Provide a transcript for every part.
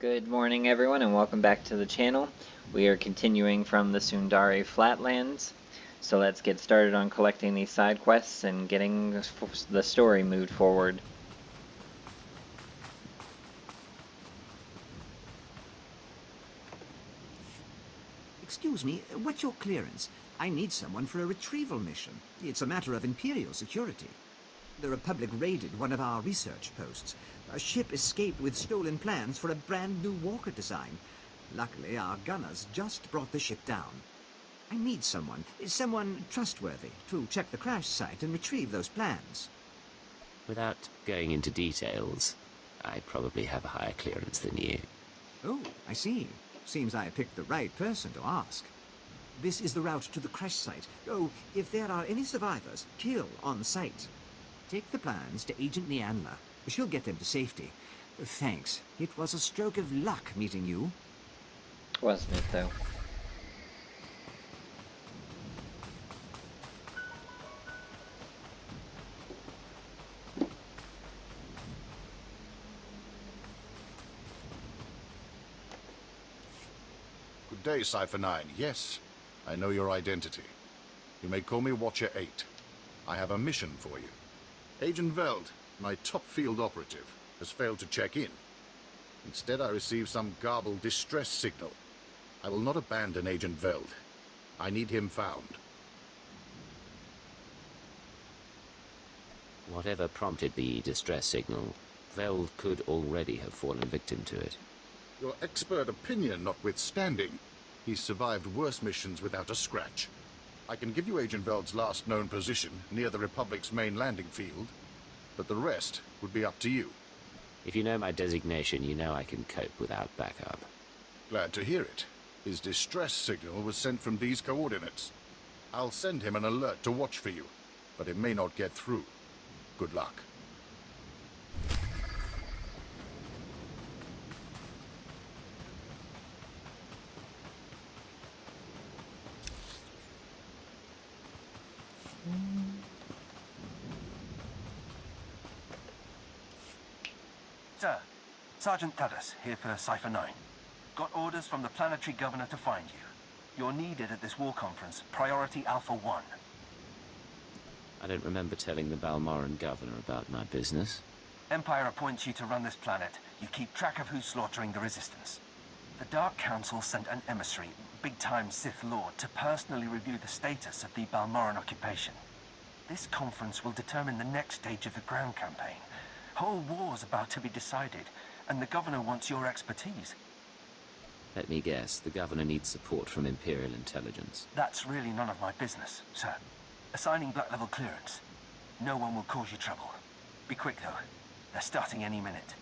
Good morning everyone and welcome back to the channel. We are continuing from the Sundari Flatlands. So let's get started on collecting these side quests and getting the story moved forward. Excuse me, what's your clearance? I need someone for a retrieval mission. It's a matter of Imperial security. The Republic raided one of our research posts. A ship escaped with stolen plans for a brand new walker design. Luckily, our gunners just brought the ship down. I need someone trustworthy, to check the crash site and retrieve those plans. Without going into details, I probably have a higher clearance than you. Oh, I see. Seems I picked the right person to ask. This is the route to the crash site. Oh, if there are any survivors, kill on site. Take the plans to Agent Nianla. She'll get them to safety. Thanks. It was a stroke of luck meeting you. Wasn't it though? Good day, Cypher 9. Yes, I know your identity. You may call me Watcher 8. I have a mission for you. Agent Veld, my top field operative, has failed to check in. Instead, I received some garbled distress signal. I will not abandon Agent Veld. I need him found. Whatever prompted the distress signal, Veld could already have fallen victim to it. Your expert opinion notwithstanding, he's survived worse missions without a scratch. I can give you Agent Veld's last known position near the Republic's main landing field, but the rest would be up to you. If you know my designation, you know I can cope without backup. Glad to hear it. His distress signal was sent from these coordinates. I'll send him an alert to watch for you, but it may not get through. Good luck. Sir, Sergeant Tadas, here for Cypher 9. Got orders from the planetary governor to find you. You're needed at this war conference, Priority Alpha 1. I don't remember telling the Balmoran governor about my business. Empire appoints you to run this planet. You keep track of who's slaughtering the Resistance. The Dark Council sent an emissary, big-time Sith Lord, to personally review the status of the Balmoran occupation. This conference will determine the next stage of the ground campaign. Whole war's about to be decided, and the governor wants your expertise. Let me guess, the governor needs support from Imperial intelligence. That's really none of my business, sir. Assigning black level clearance. No one will cause you trouble. Be quick, though. They're starting any minute.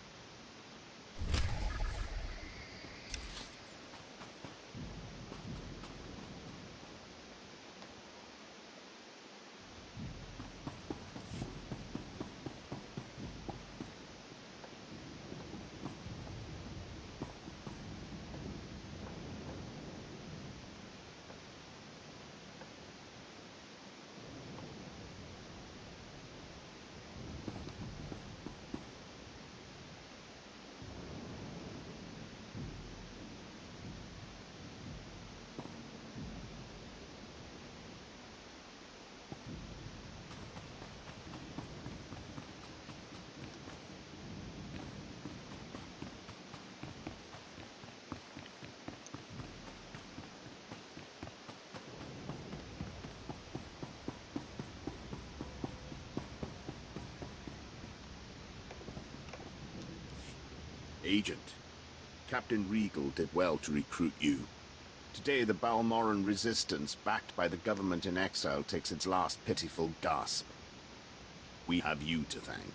Agent, Captain Regal did well to recruit you. Today the Balmoran resistance, backed by the government in exile, takes its last pitiful gasp. We have you to thank.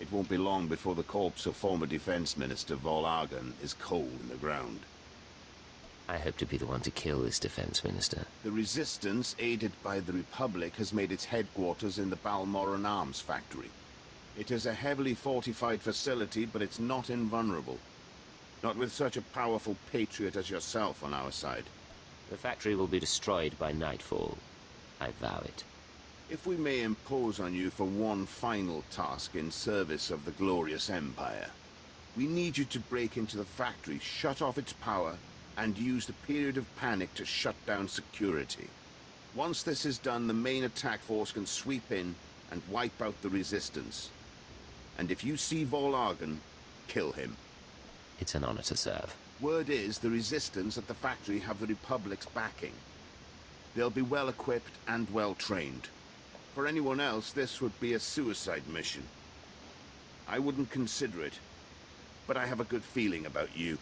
It won't be long before the corpse of former Defense Minister Vol Argon is cold in the ground. I hope to be the one to kill this defense minister. The resistance, aided by the Republic, has made its headquarters in the Balmoran Arms Factory. It is a heavily fortified facility, but it's not invulnerable. Not with such a powerful patriot as yourself on our side. The factory will be destroyed by nightfall. I vow it. If we may impose on you for one final task in service of the glorious Empire, We need you to break into the factory, shut off its power, and use the period of panic to shut down security. Once this is done, the main attack force can sweep in and wipe out the resistance. And if you see Vol'argon, kill him. It's an honor to serve. Word is the resistance at the factory have the Republic's backing. They'll be well equipped and well trained. For anyone else, this would be a suicide mission. I wouldn't consider it, but I have a good feeling about you.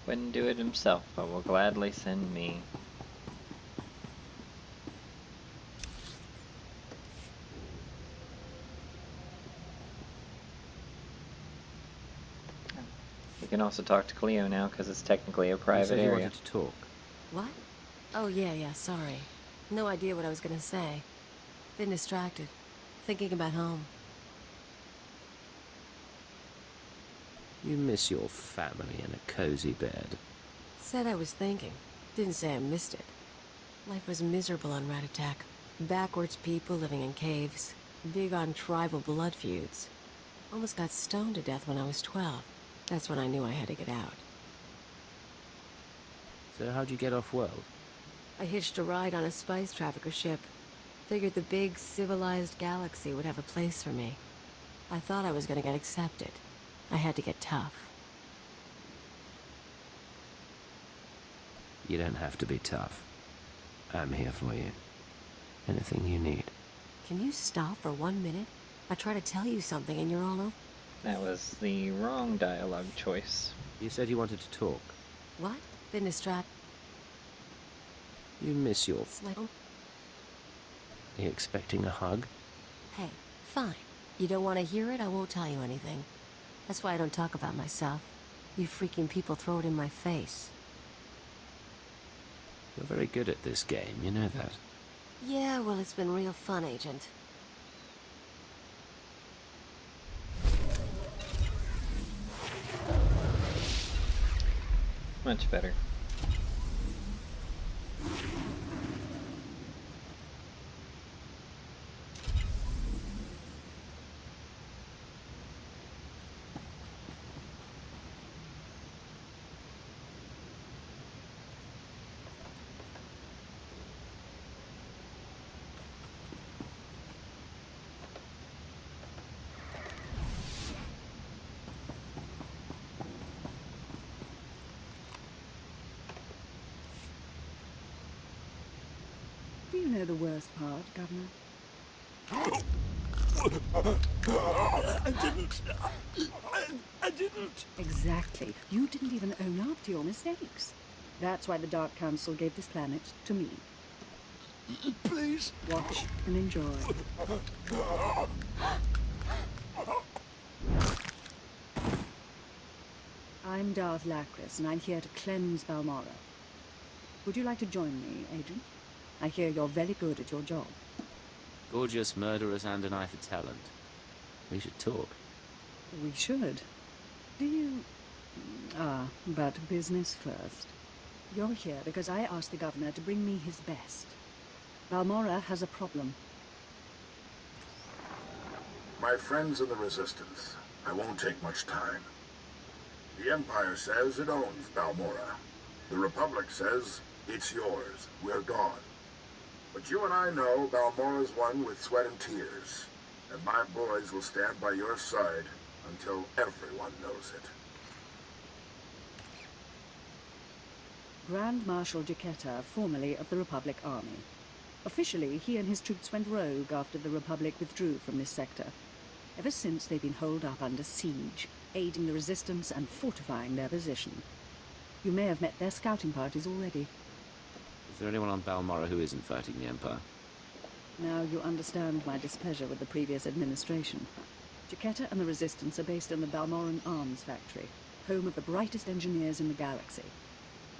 Wouldn't do it himself, but will gladly send me. You can also talk to Cleo now, because it's technically a You private said you area. wanted to talk. What? Oh, yeah, sorry. No idea what I was gonna say. Been distracted. Thinking about home. You miss your family in a cozy bed. Said I was thinking. Didn't say I missed it. Life was miserable on Rat Attack. Backwards people living in caves. Big on tribal blood feuds. Almost got stoned to death when I was 12. That's when I knew I had to get out. So how'd you get off-world? I hitched a ride on a spice trafficker ship. Figured the big, civilized galaxy would have a place for me. I thought I was gonna get accepted. I had to get tough. You don't have to be tough. I'm here for you. Anything you need. Can you stop for 1 minute? I try to tell you something and you're all over. That was the wrong dialogue choice. You said you wanted to talk. What? Been distracted. You miss your... Like, Are you expecting a hug? hey, fine. You don't want to hear it, I won't tell you anything. That's why I don't talk about myself. You freaking people throw it in my face. You're very good at this game, you know that. Yeah, well, it's been real fun, Agent. Much better. Do you know the worst part, Governor? I didn't. Exactly. You didn't even own up to your mistakes. That's why the Dark Council gave this planet to me. Please. Watch and enjoy. I'm Darth Lacris, and I'm here to cleanse Balmoran. Would you like to join me, Agent? I hear you're very good at your job. Gorgeous, murderous, and an eye for talent. We should talk. We should. Do you... but business first. You're here because I asked the Governor to bring me his best. Balmora has a problem. My friends in the Resistance, I won't take much time. The Empire says it owns Balmora. The Republic says it's yours. We're gone. But you and I know Balmora's won with sweat and tears, and my boys will stand by your side until everyone knows it. Grand Marshal Jaquetta, formerly of the Republic Army. Officially, he and his troops went rogue after the Republic withdrew from this sector. Ever since, they've been holed up under siege, aiding the Resistance and fortifying their position. You may have met their scouting parties already. Is there anyone on Balmora who isn't fighting the Empire? Now you understand my displeasure with the previous administration. Jaquetta and the Resistance are based in the Balmoran Arms Factory, home of the brightest engineers in the galaxy.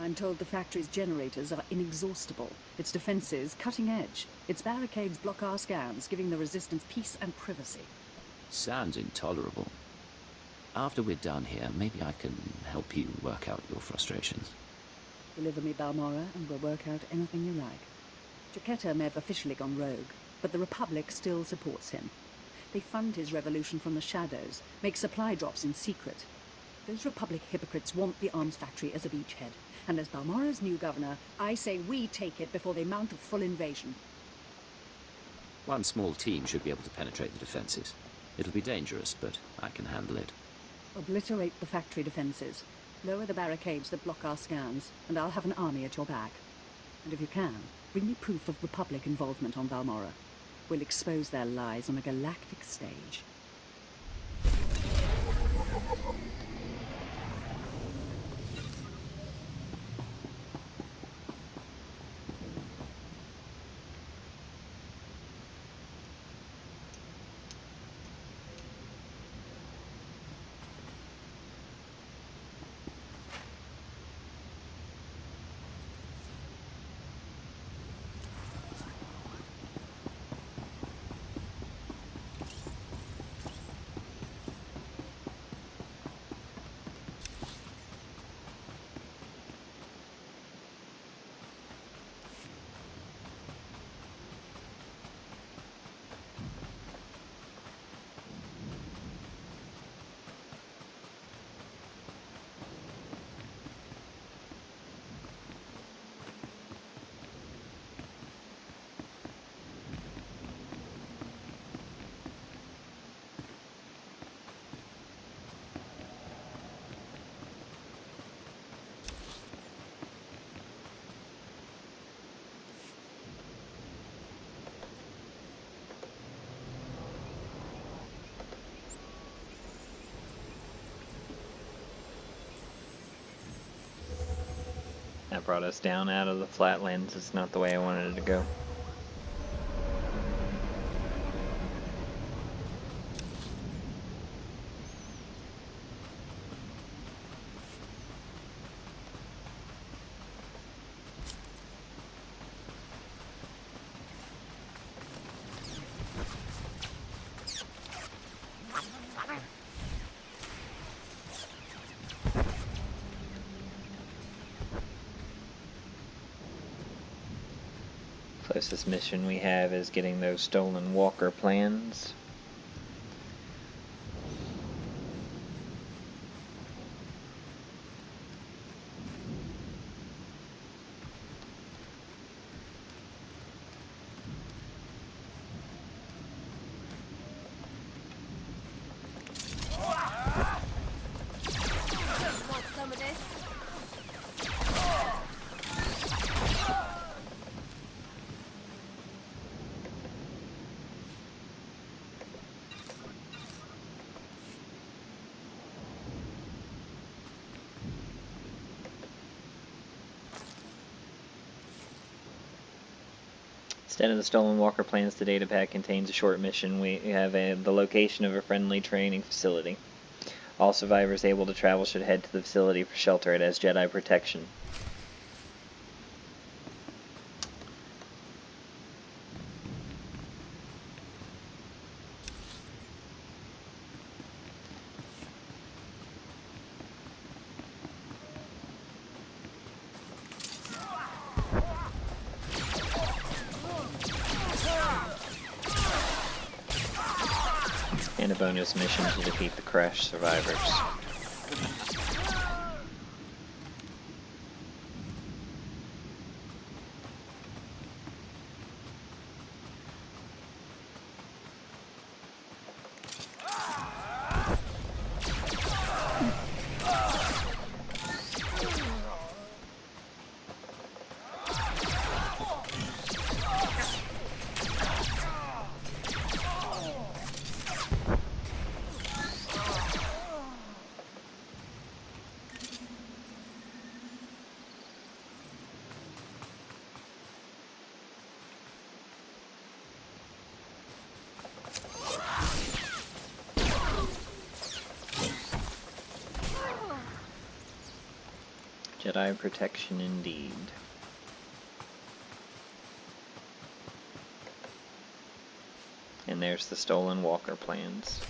I'm told the factory's generators are inexhaustible, its defenses cutting edge, its barricades block our scans, giving the Resistance peace and privacy. Sounds intolerable. After we're done here, maybe I can help you work out your frustrations. Deliver me Balmora, and we'll work out anything you like. Jaquetta may have officially gone rogue, but the Republic still supports him. They fund his revolution from the shadows, make supply drops in secret. Those Republic hypocrites want the arms factory as a beachhead, and as Balmora's new governor, I say we take it before they mount a full invasion. One small team should be able to penetrate the defenses. It'll be dangerous, but I can handle it. Obliterate the factory defenses. Lower the barricades that block our scans, and I'll have an army at your back. And if you can, bring me proof of Republic involvement on Balmora. We'll expose their lies on a galactic stage. That brought us down out of the Flatlands. It's not the way I wanted it to go. Closest mission we have is getting those stolen walker plans. Want some of this? Instead of the stolen walker plans, the data pack contains a short mission. We have the location of a friendly training facility. All survivors able to travel should head to the facility for shelter. It has Jedi protection. And a bonus mission to defeat the crash survivors. Jedi protection indeed. And there's the stolen walker plans.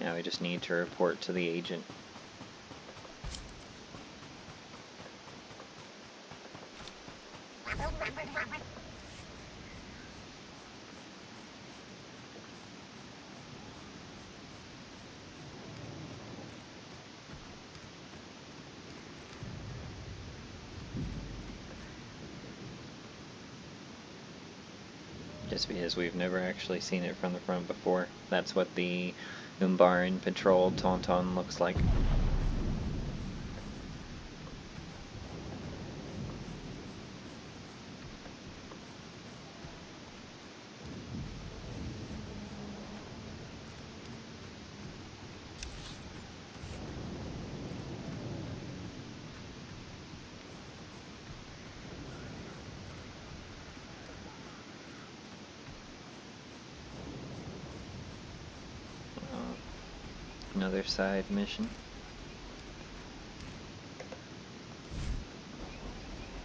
Now we just need to report to the agent. Just because we've never actually seen it from the front before. That's what the Umbaran Patrol Tauntaun looks like. Another side mission.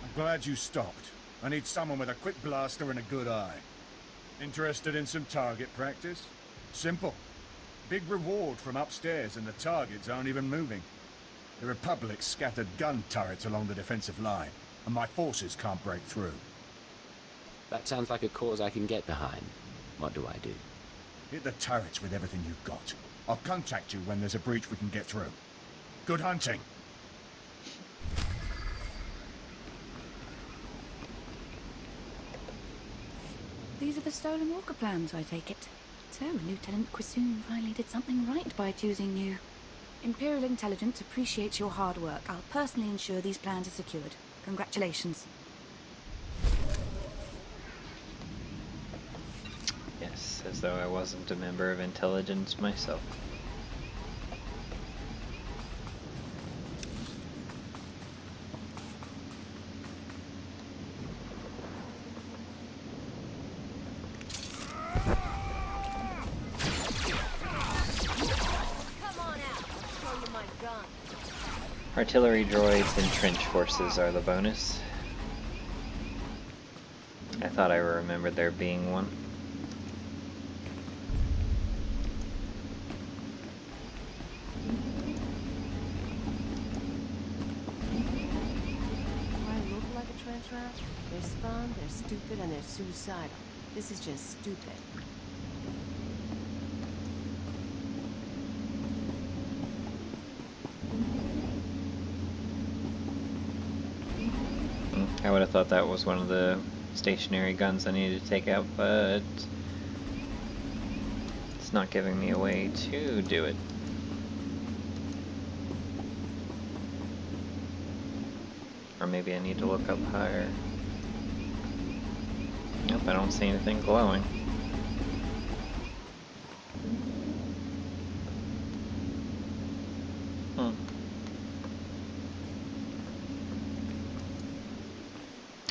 I'm glad you stopped. I need someone with a quick blaster and a good eye. Interested in some target practice? Simple. Big reward from upstairs and the targets aren't even moving. The Republic scattered gun turrets along the defensive line, and my forces can't break through. That sounds like a cause I can get behind. What do I do? Hit the turrets with everything you've got. I'll contact you when there's a breach we can get through. Good hunting! These are the stolen walker plans, I take it. So, Lieutenant Quissoon finally did something right by choosing you. Imperial Intelligence appreciates your hard work. I'll personally ensure these plans are secured. Congratulations. Yes, as though I wasn't a member of intelligence myself. Artillery droids and trench forces are the bonus. I thought I remembered there being one. Do I look like a trench rat? They're spawn, they're stupid, and they're suicidal. This is just stupid. I would have thought that was one of the stationary guns I needed to take out, but it's not giving me a way to do it. Or maybe I need to look up higher. Nope, I don't see anything glowing.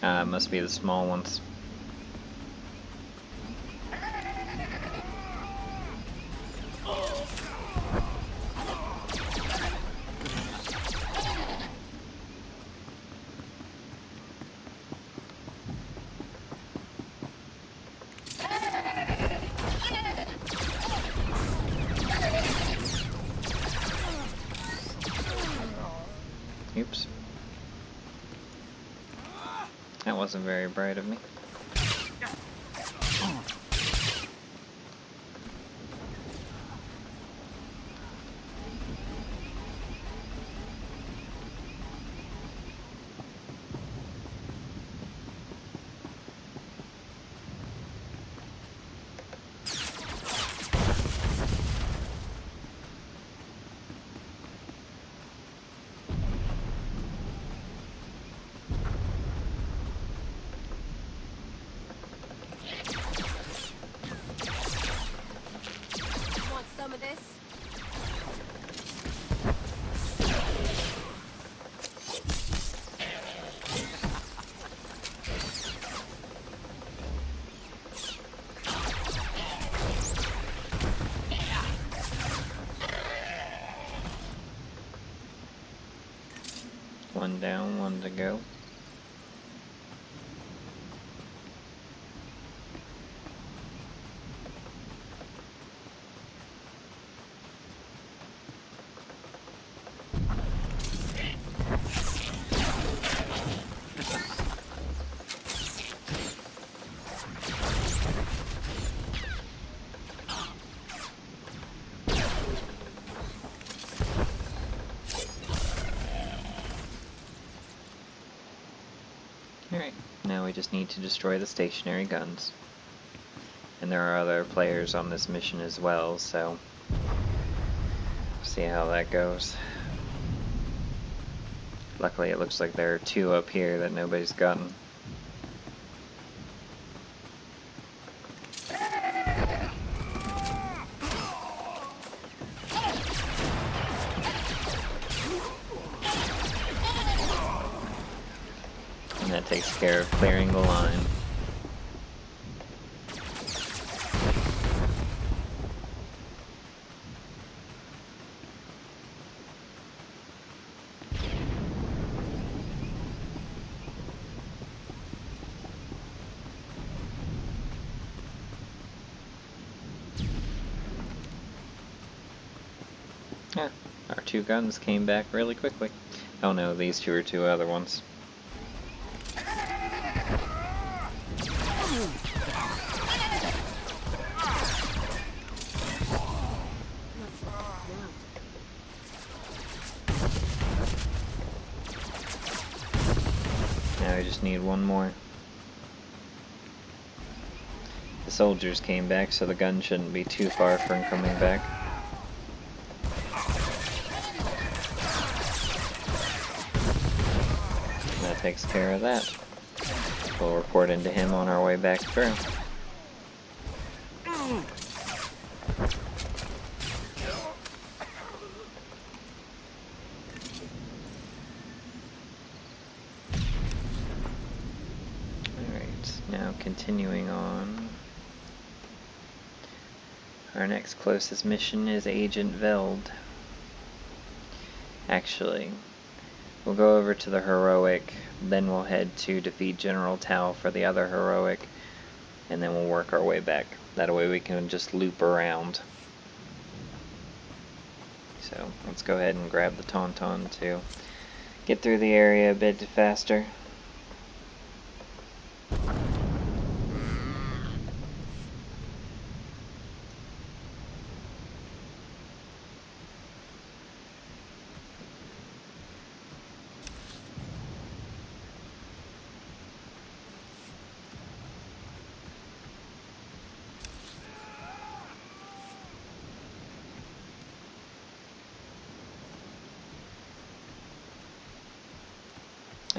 It must be the small ones. Oops. That wasn't very bright of me. One down, one to go. Alright, now we just need to destroy the stationary guns. And there are other players on this mission as well, so see how that goes. Luckily it looks like there are 2 up here that nobody's gotten. And that takes care of clearing the line. Yeah, our 2 guns came back really quickly. Oh no, these 2 are 2 other ones. Now we just need 1 more. The soldiers came back, so the gun shouldn't be too far from coming back. That takes care of that. We'll report into him on our way back through. Now continuing on, our next closest mission is Agent Veld. Actually, we'll go over to the heroic, then we'll head to defeat General Tao for the other heroic, and then we'll work our way back. That way we can just loop around. So let's go ahead and grab the Tauntaun to get through the area a bit faster.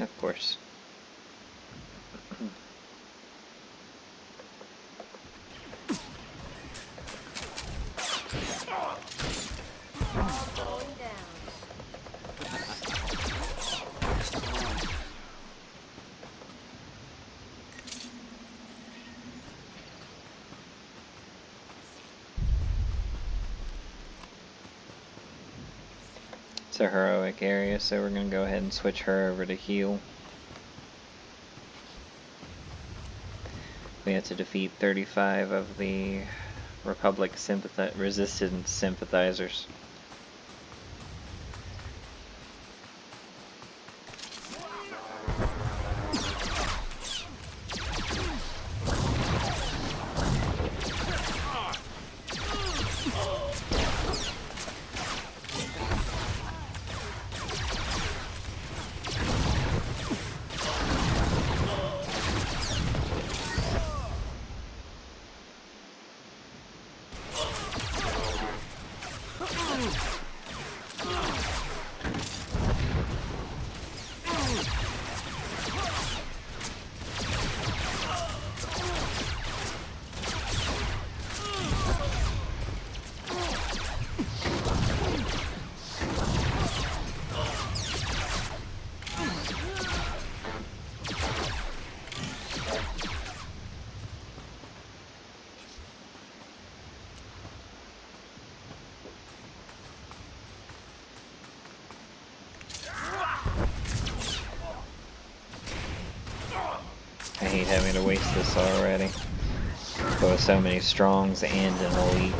Of course. It's a heroic area, so we're going to go ahead and switch her over to heal. We have to defeat 35 of the Republic resistance sympathizers. I hate having to waste this already. But with so many strongs and an elite.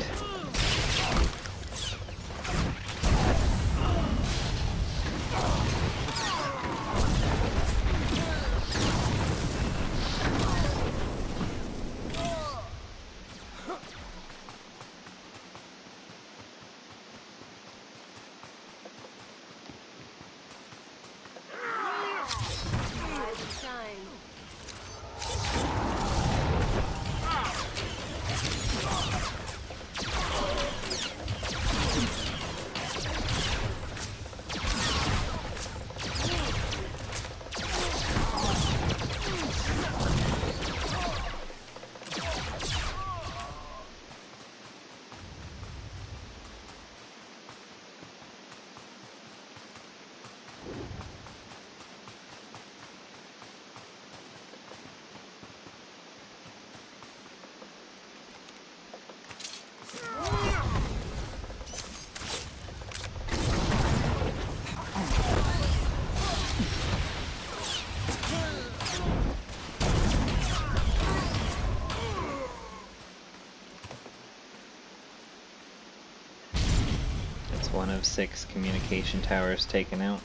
one of 6 communication towers taken out.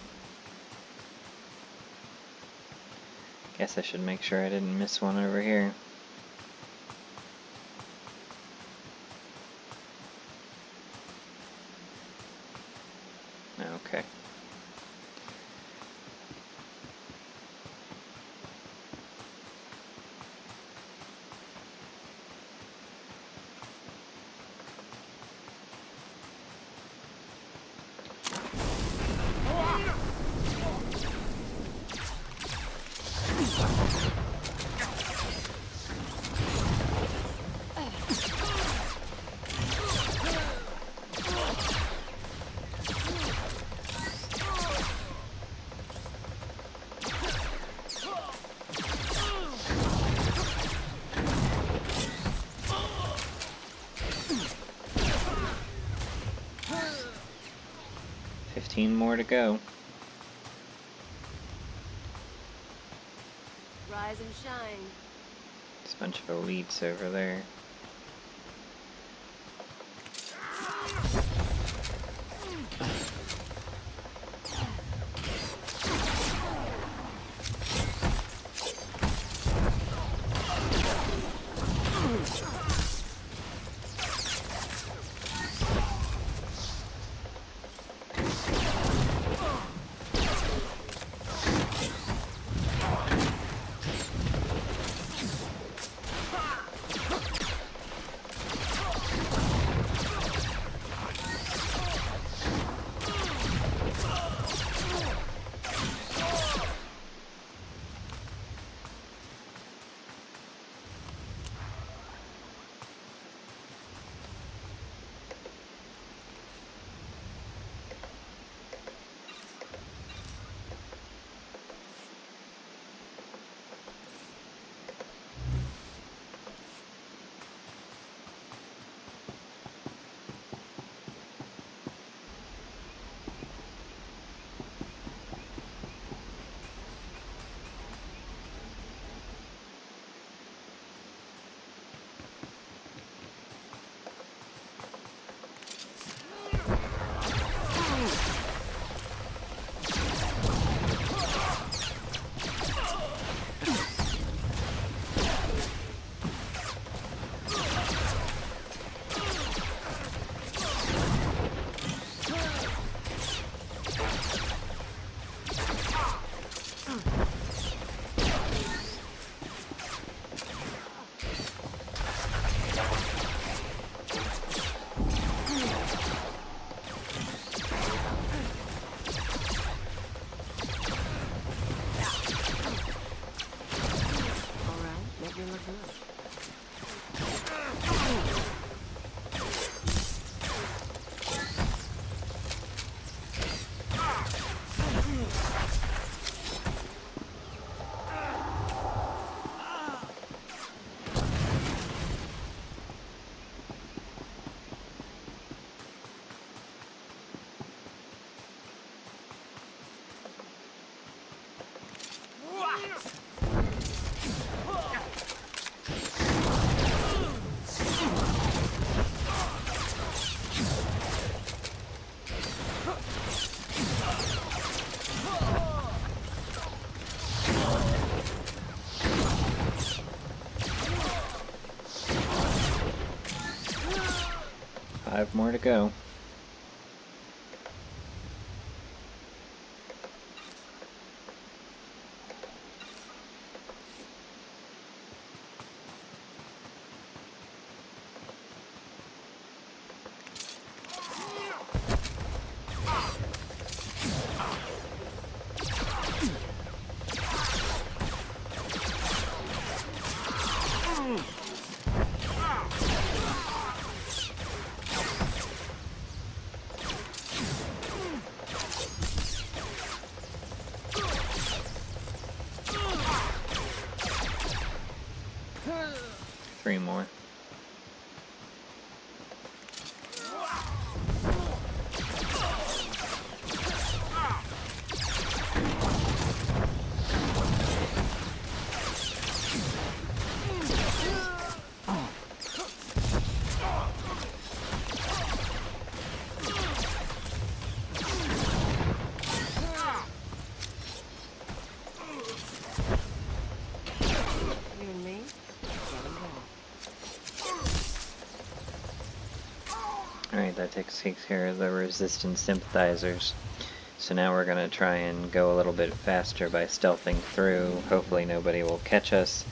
Guess I should make sure I didn't miss one over here. Okay. More to go. Rise and shine. There's a bunch of elites over there. Five more to go. Three more. Alright, that takes care of the resistance sympathizers. So now we're going to try and go a little bit faster by stealthing through. Hopefully nobody will catch us,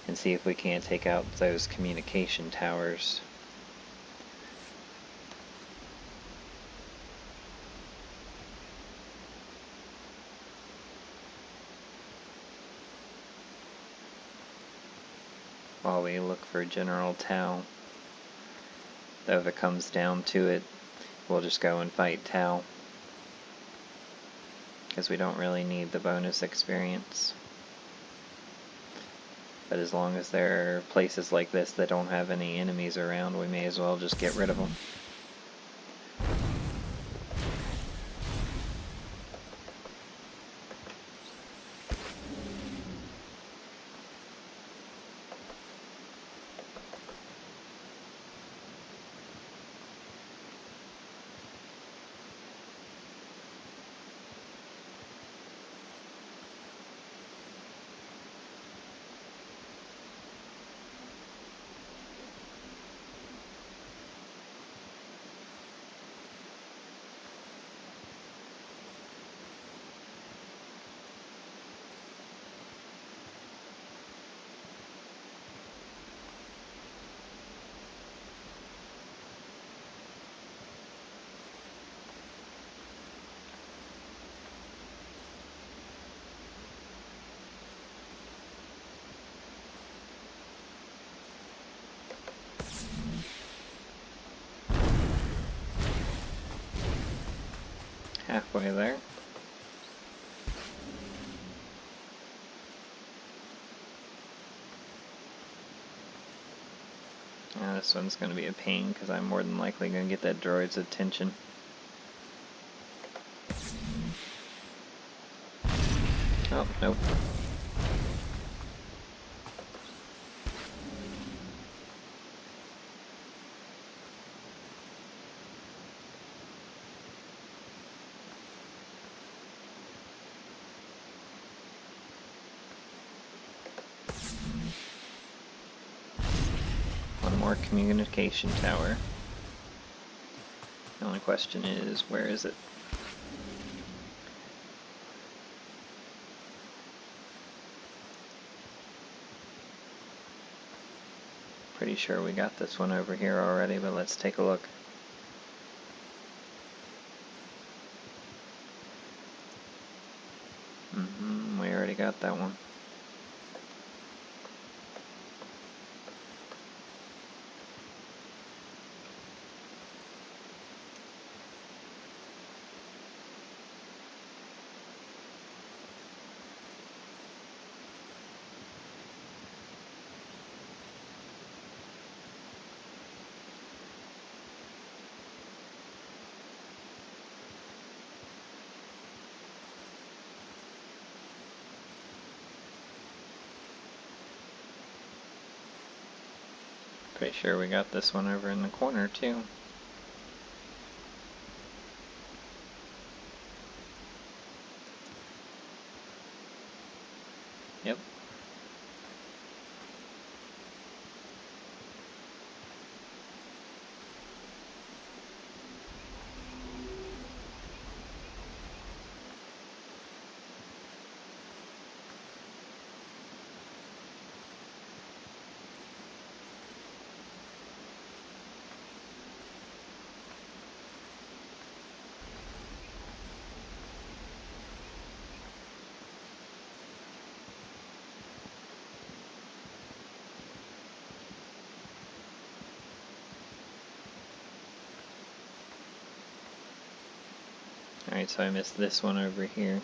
and see if we can't take out those communication towers. While we look for General Tao. Though if it comes down to it, we'll just go and fight Tao, because we don't really need the bonus experience. But as long as there are places like this that don't have any enemies around, we may as well just get rid of them. Halfway there. This one's going to be a pain because I'm more than likely going to get that droid's attention. Oh, nope. More communication tower. The only question is, where is it? Pretty sure we got this one over here already, but let's take a look. We already got that one. Pretty sure we got this one over in the corner too. Yep. Alright, so I missed this one over here.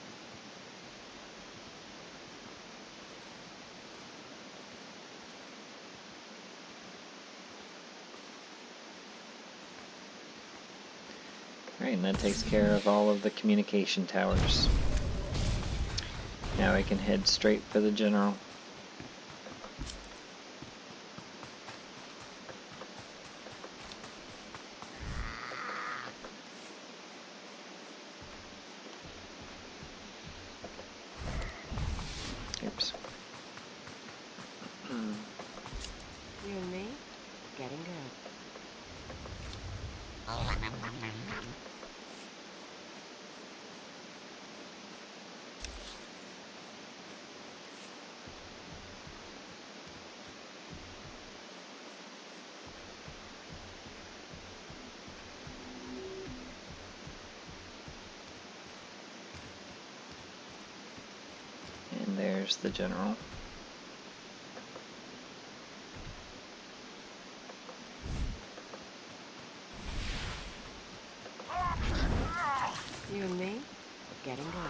Alright, and that takes care of all of the communication towers. Now I can head straight for the general. Oops. You and me? Getting good. course, the general. You and me, we're getting going.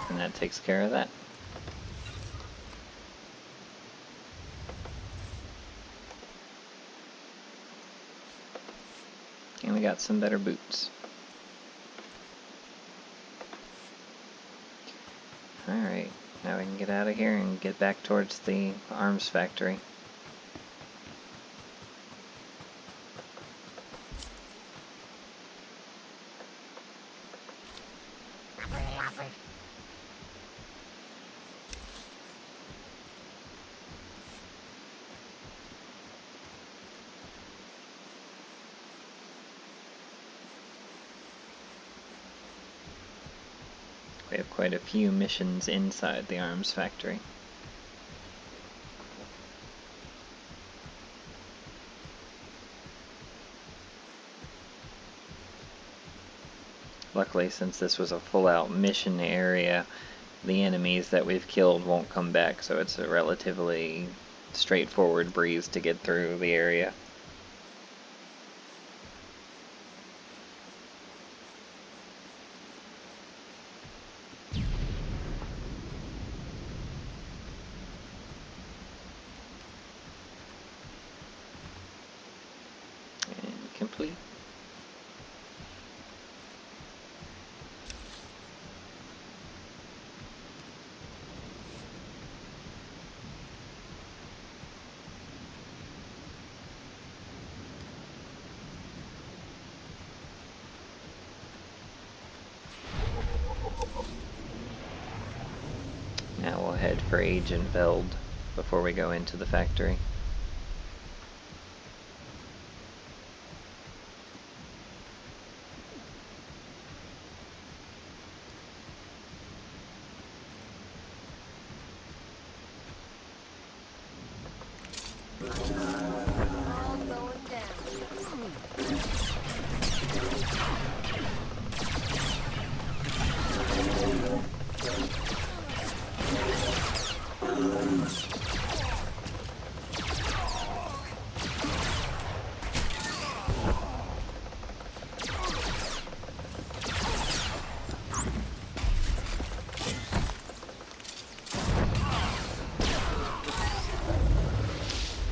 And that takes care of that. And we got some better boots. Alright, now we can get out of here and get back towards the arms factory. We have quite a few missions inside the arms factory. Luckily, since this was a full-out mission area, the enemies that we've killed won't come back, so it's a relatively straightforward breeze to get through the area. And complete. Now we'll head for Agent Veld before we go into the factory. All going down.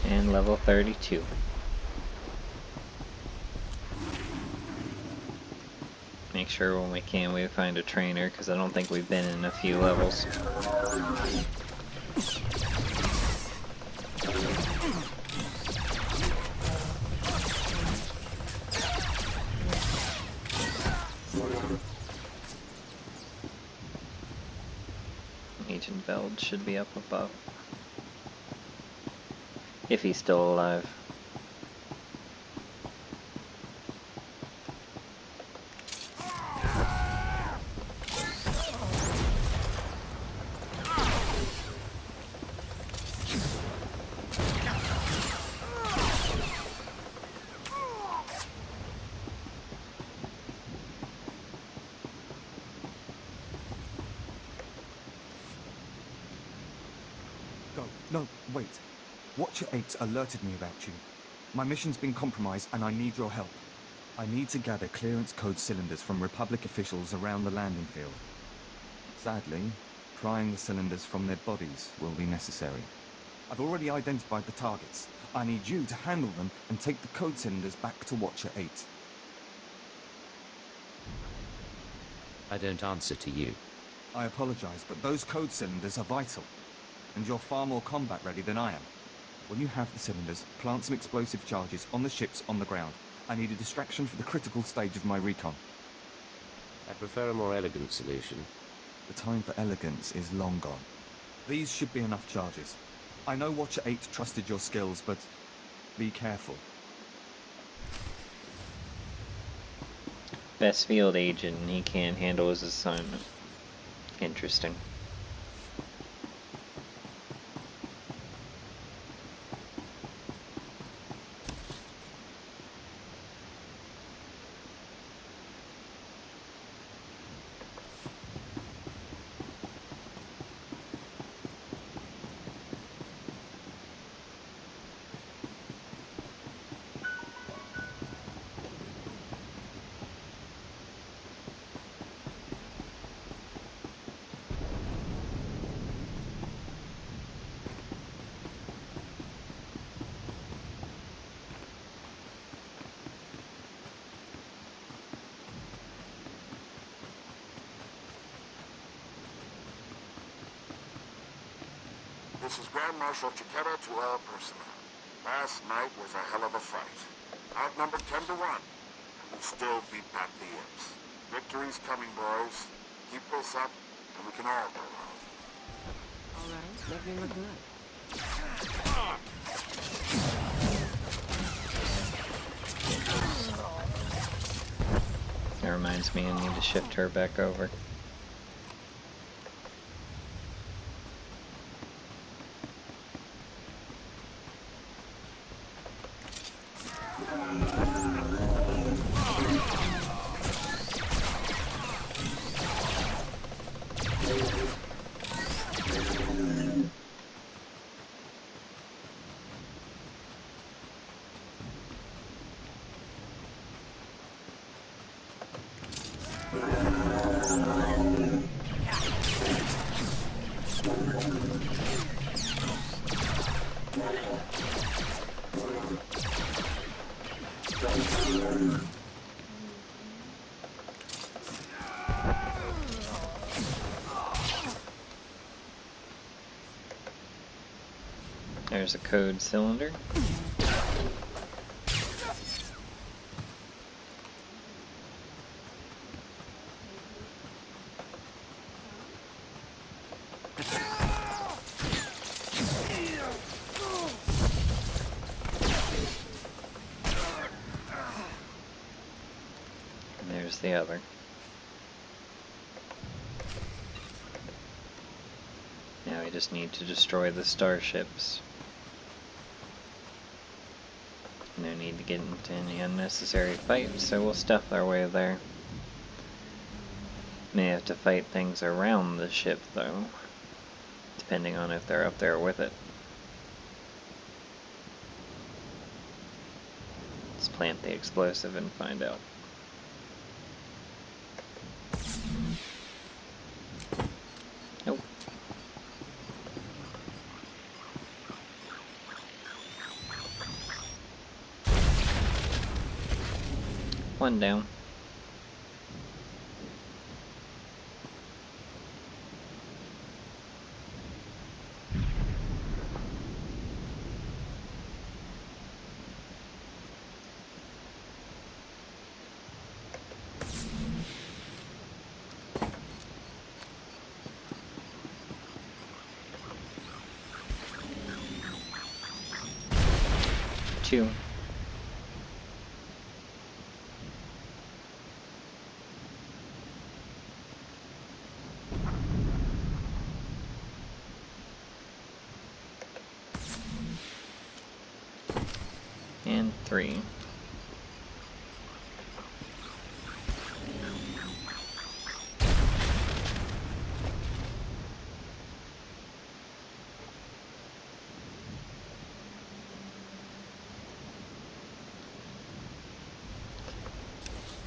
And level 32. Make sure when we can we find a trainer, because I don't think we've been in a few levels. Agent Veld should be up above. If he's still alive. Go. No, wait. Watcher 8 alerted me about you. My mission's been compromised and I need your help. I need to gather clearance code cylinders from Republic officials around the landing field. Sadly, prying the cylinders from their bodies will be necessary. I've already identified the targets. I need you to handle them and take the code cylinders back to Watcher 8. I don't answer to you. I apologize, but those code cylinders are vital. And you're far more combat ready than I am. When you have the cylinders, plant some explosive charges on the ships on the ground. I need a distraction for the critical stage of my recon. I prefer a more elegant solution. The time for elegance is long gone. These should be enough charges. I know Watcher 8 trusted your skills, but be careful. Best field agent, and he can't handle his assignment. Interesting. This is Grand Marshal Chiquetta to our personnel. Last night was a hell of a fight. Outnumbered 10 to 1. And we still beat back the imps. Victory's coming, boys. Keep this up, and we can all go home. Alright, make me look good. That reminds me, I need to shift her back over. There's a code cylinder. And there's the other. Now we just need to destroy the starships. No need to get into any unnecessary fights, so we'll stuff our way there. May have to fight things around the ship, though, depending on if they're up there with it. Let's plant the explosive and find out. Nope. One down. Two. And 3.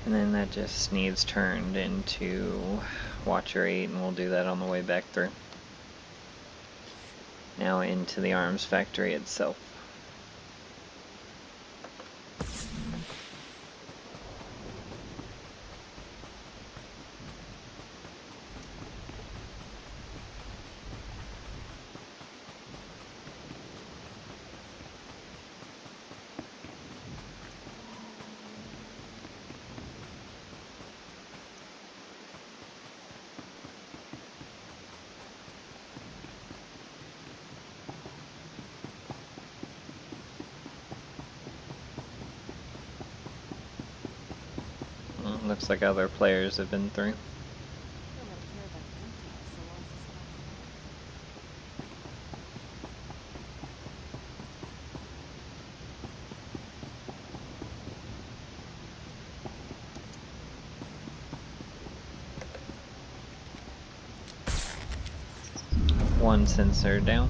And then that just needs turned into Watcher 8, and we'll do that on the way back through. Now into the arms factory itself. Looks like other players have been through. One sensor down.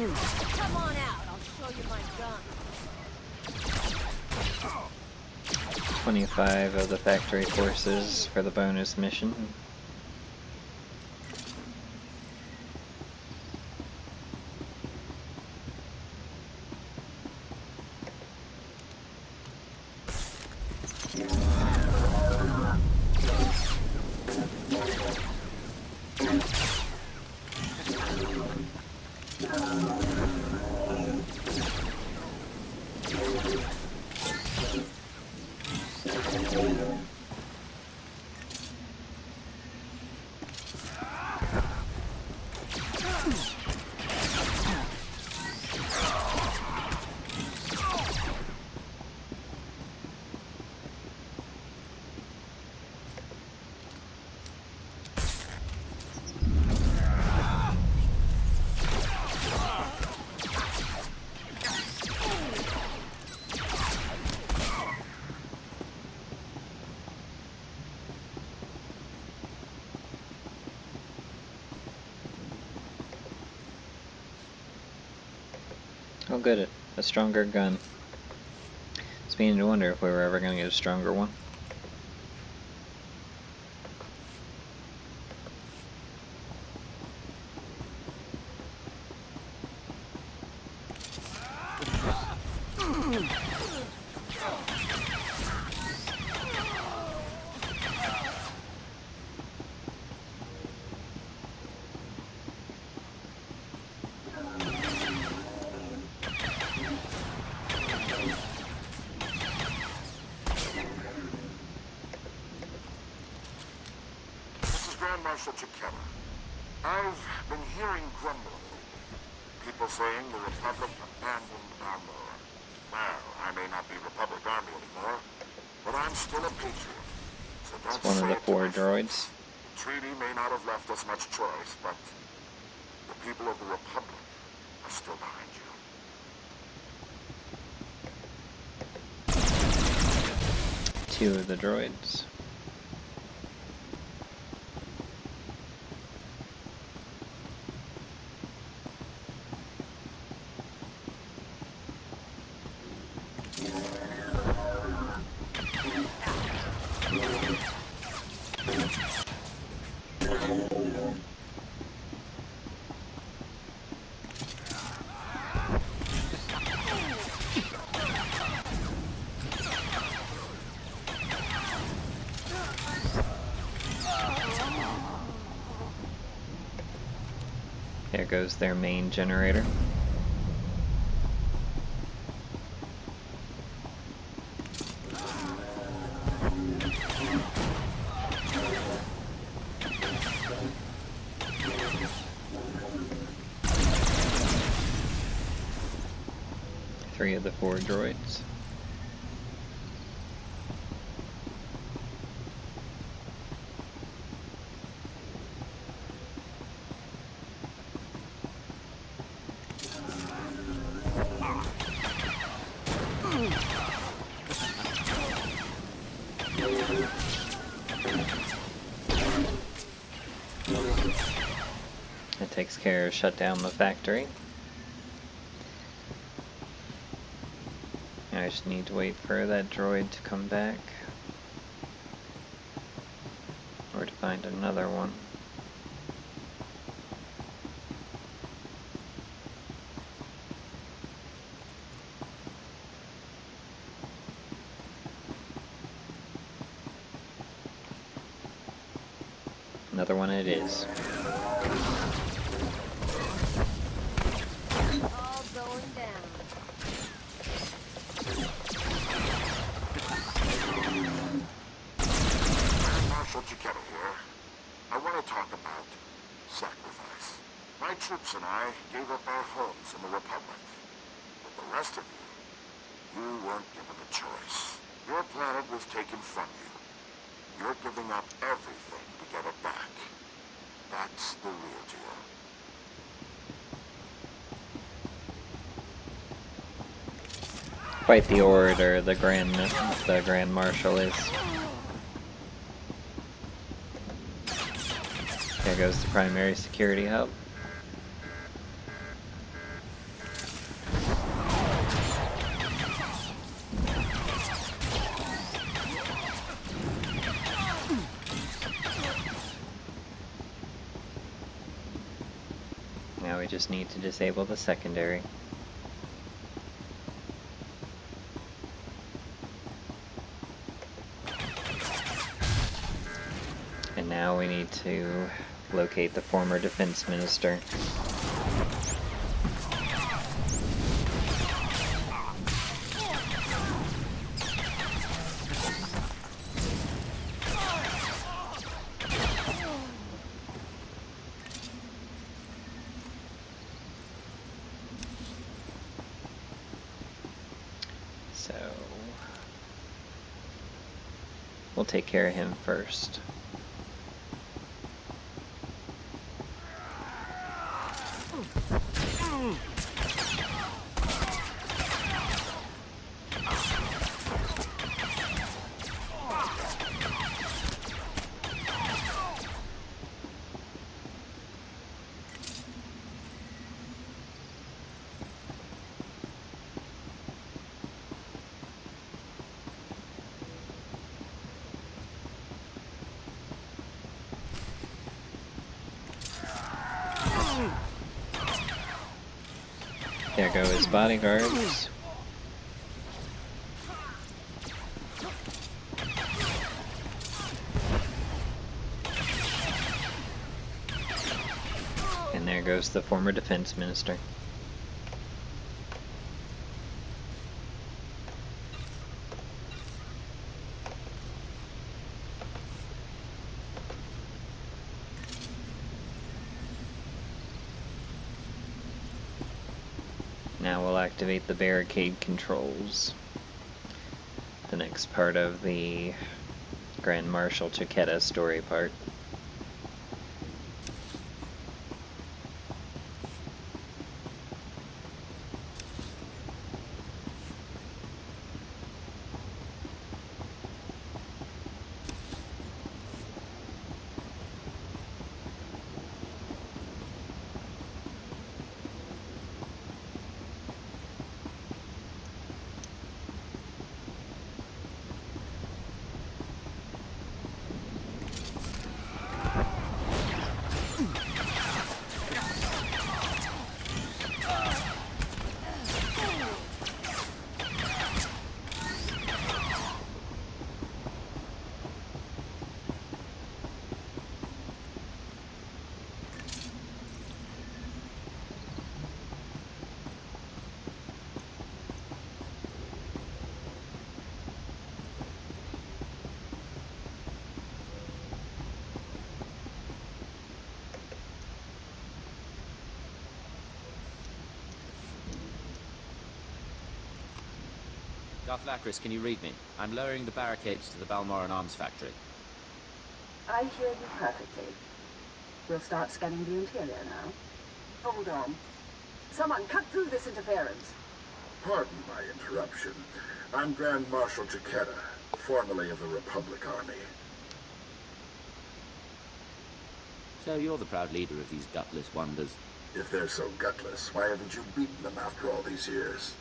Come on out, I'll show you my gun. 25 of the factory forces for the bonus mission. Oh good, a stronger gun. It's beginning to wonder if we were ever going to get a stronger one. Marshal Chiquetta, I've been hearing grumbling. People saying the Republic abandoned Balmoran. Well, I may not be Republic Army anymore, but I'm still a patriot. So don't It's one of say the it to 4 my droids. face. The treaty may not have left us much choice, but the people of the Republic are still behind you. 2 of the droids. There goes their main generator. Three of the 4 droids. That takes care of shut down the factory. I just need to wait for that droid to come back. Or to find another one. Another one it is. All going down. Marshal Chiquetta here. I want to talk about sacrifice. My troops and I gave up our homes in the Republic. But the rest of you weren't given a choice. Your planet was taken from you. You're giving up everything to get it back. That's the real deal. Quite the orator the Grand Marshal is. There goes the primary security hub. Now we just need to disable the secondary. And now we need to locate the former defense minister. So we'll take care of him first. There go his bodyguards. And there goes the former defense minister. Now we'll activate the barricade controls. The next part of the Grand Marshal Chiquetta story part. Darth Lacris, can you read me? I'm lowering the barricades to the Balmoran arms factory. I hear you perfectly. We'll start scanning the interior now. Hold on. Someone cut through this interference. Pardon my interruption. I'm Grand Marshal Chiquetta, formerly of the Republic Army. So you're the proud leader of these gutless wonders. If they're so gutless, why haven't you beaten them after all these years?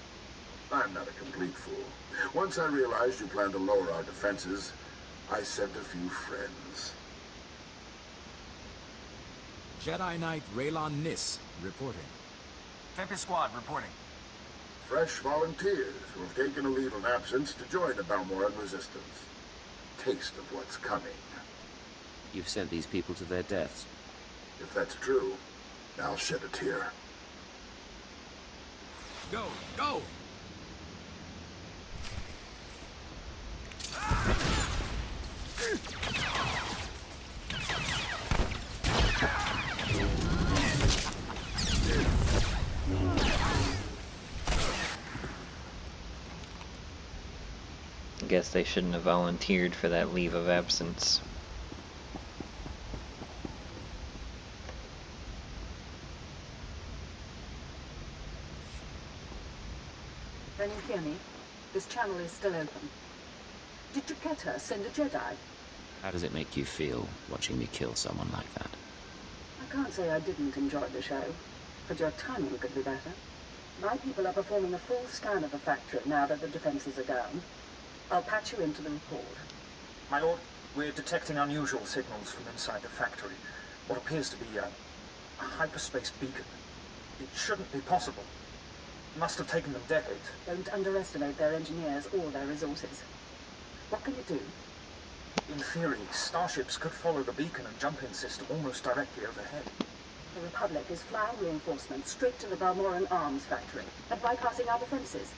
I'm not a complete fool. Once I realized you planned to lower our defenses, I sent a few friends. Jedi Knight Raylon Nis, reporting. Tempest Squad reporting. Fresh volunteers who have taken a leave of absence to join the Balmoran resistance. Taste of what's coming. You've sent these people to their deaths. If that's true, I'll shed a tear. Go, go! I guess they shouldn't have volunteered for that leave of absence. Can you hear me? This channel is still open. Did Jacquetta send a Jedi? How does it make you feel, watching me kill someone like that? I can't say I didn't enjoy the show, but your timing could be better. My people are performing a full scan of the factory now that the defenses are down. I'll patch you into the report. My lord, we're detecting unusual signals from inside the factory. What appears to be a hyperspace beacon. It shouldn't be possible. It must have taken them decades. Don't underestimate their engineers or their resources. What can you do? In theory, starships could follow the beacon and jump-in system almost directly overhead. The Republic is flying reinforcements straight to the Balmoran arms factory and bypassing our defenses.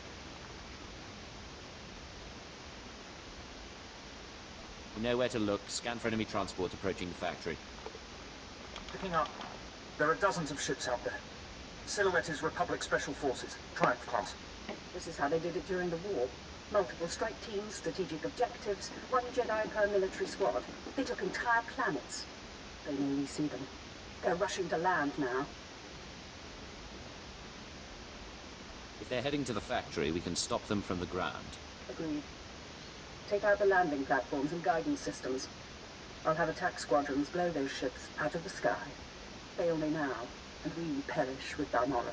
We know where to look. Scan for enemy transports approaching the factory. Picking up. There are dozens of ships out there. Silhouette is Republic Special Forces, Triumph class. This is how they did it during the war. Multiple strike teams, strategic objectives, one Jedi per military squad. They took entire planets. They know we see them. They're rushing to land now. If they're heading to the factory, we can stop them from the ground. Agreed. Take out the landing platforms and guidance systems. I'll have attack squadrons blow those ships out of the sky. Fail me now, and we perish with Balmoran.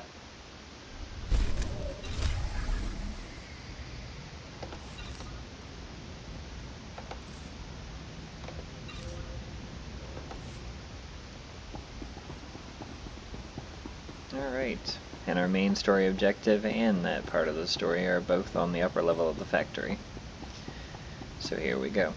Alright, and our main story objective and that part of the story are both on the upper level of the factory. So here we go.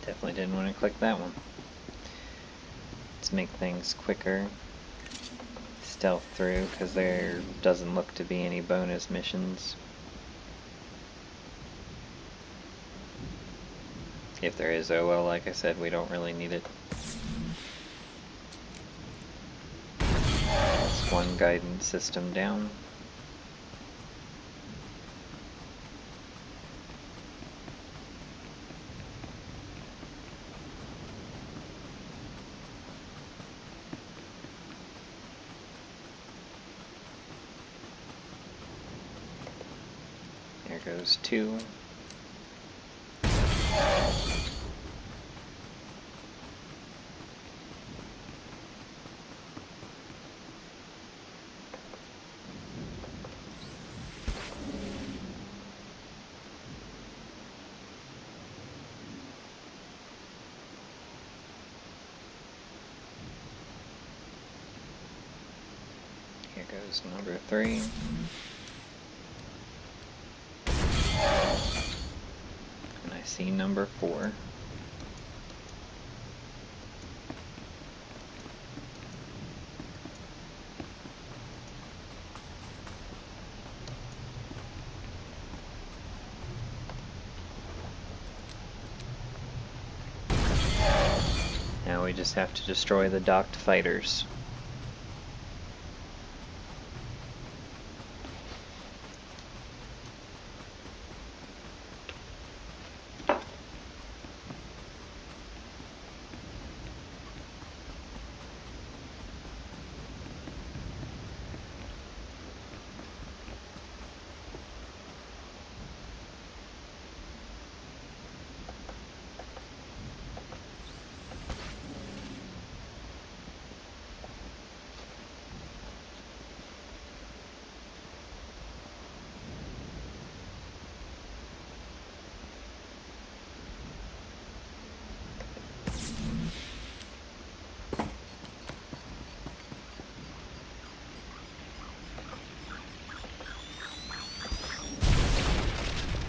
Definitely didn't want to click that one. Let's make things quicker. Stealth through, because there doesn't look to be any bonus missions. If there is, oh well, like I said, we don't really need it. That's one guidance system down. There goes two. Here goes number 3. And I see number 4. we just have to destroy the docked fighters.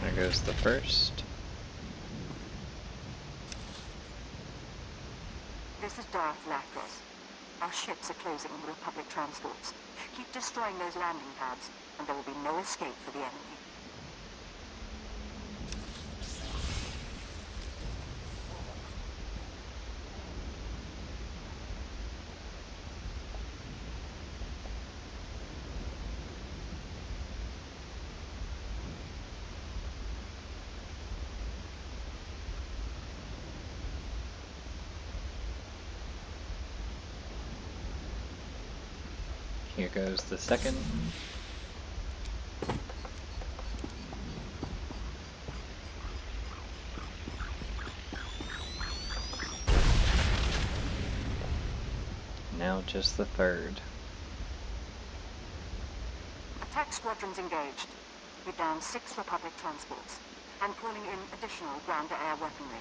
There goes the first. This is Darth Lacros. Our ships are closing on the Republic transports. Keep destroying those landing pads, and there will be no escape for the enemy. Here goes the second. Now just the third. Attack squadrons engaged. We're down 6 Republic transports, and calling in additional ground-to-air weaponry.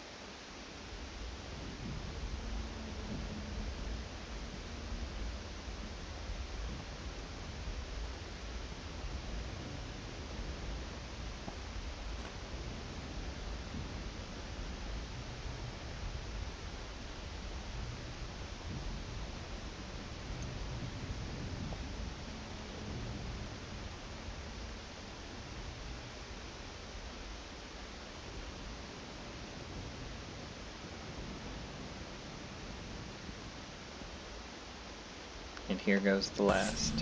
And here goes the last.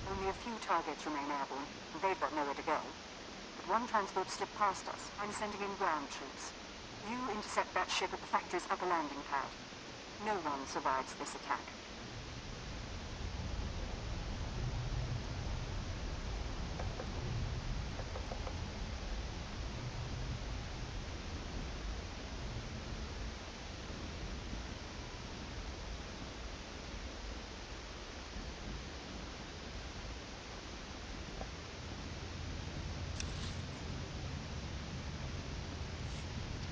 Only a few targets remain airborne, and they've got nowhere to go. But one transport slipped past us. I'm sending in ground troops. You intercept that ship at the factory's upper landing pad. No one survives this attack.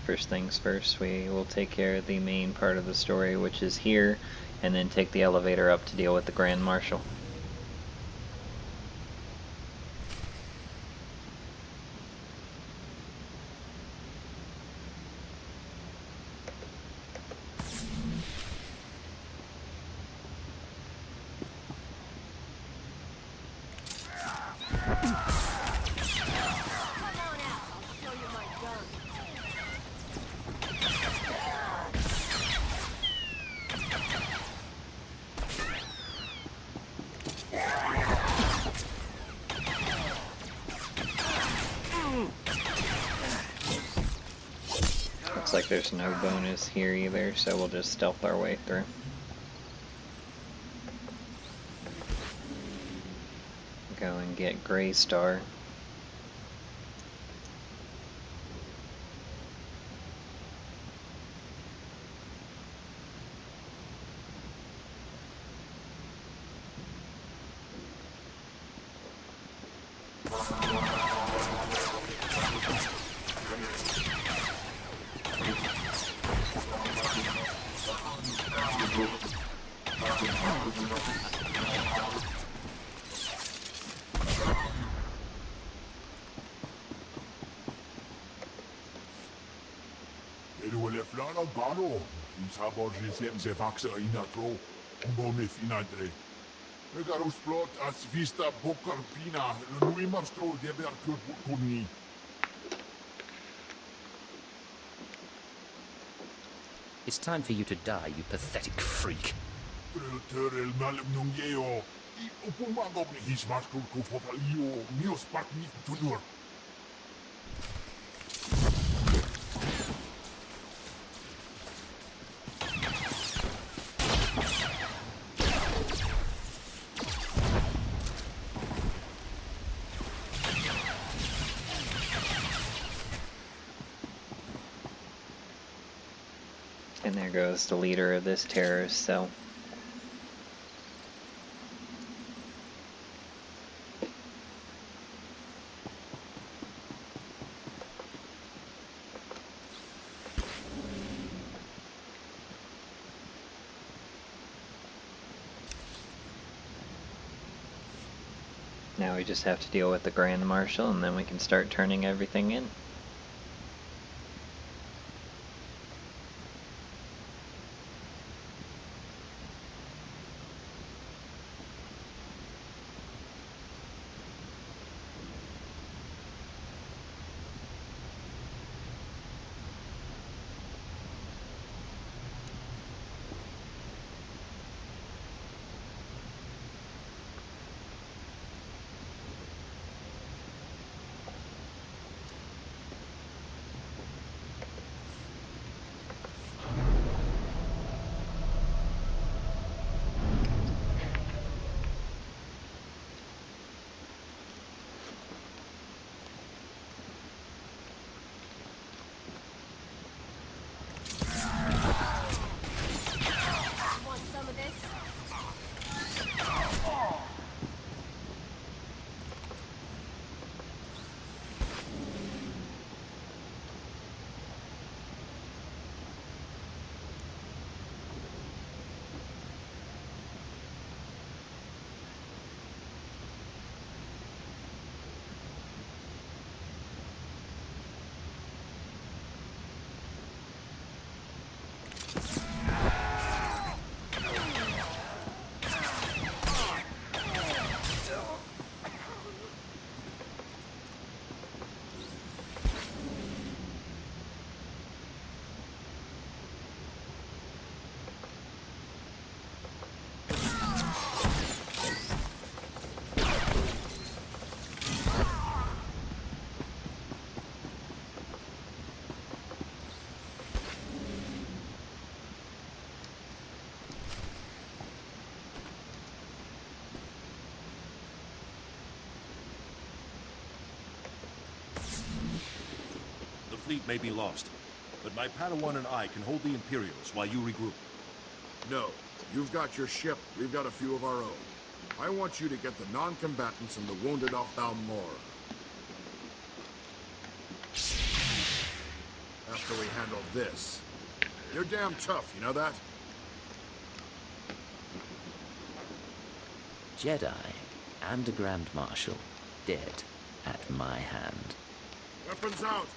First things first, we will take care of the main part of the story, which is here, and then take the elevator up to deal with the Grand Marshal. Looks like there's no bonus here either, so we'll just stealth our way through. Go and get Gray Star. Flatlands, Saborgi se faxa inatro, umbone finadre. Regarus plot as vista bocarpina, nui mastro deber kurni. It's time for you to die, you pathetic freak. Terel malum nungeo. Upumagog his master kufotalio, mios partnik tunur. And there goes the leader of this terrorist cell. Now we just have to deal with the Grand Marshal, and then we can start turning everything in. The fleet may be lost, but my Padawan and I can hold the Imperials while you regroup. No, you've got your ship, we've got a few of our own. I want you to get the non-combatants and the wounded off Balmoran. After we handle this. You're damn tough, you know that? Jedi and a Grand Marshal dead at my hand. Weapons out!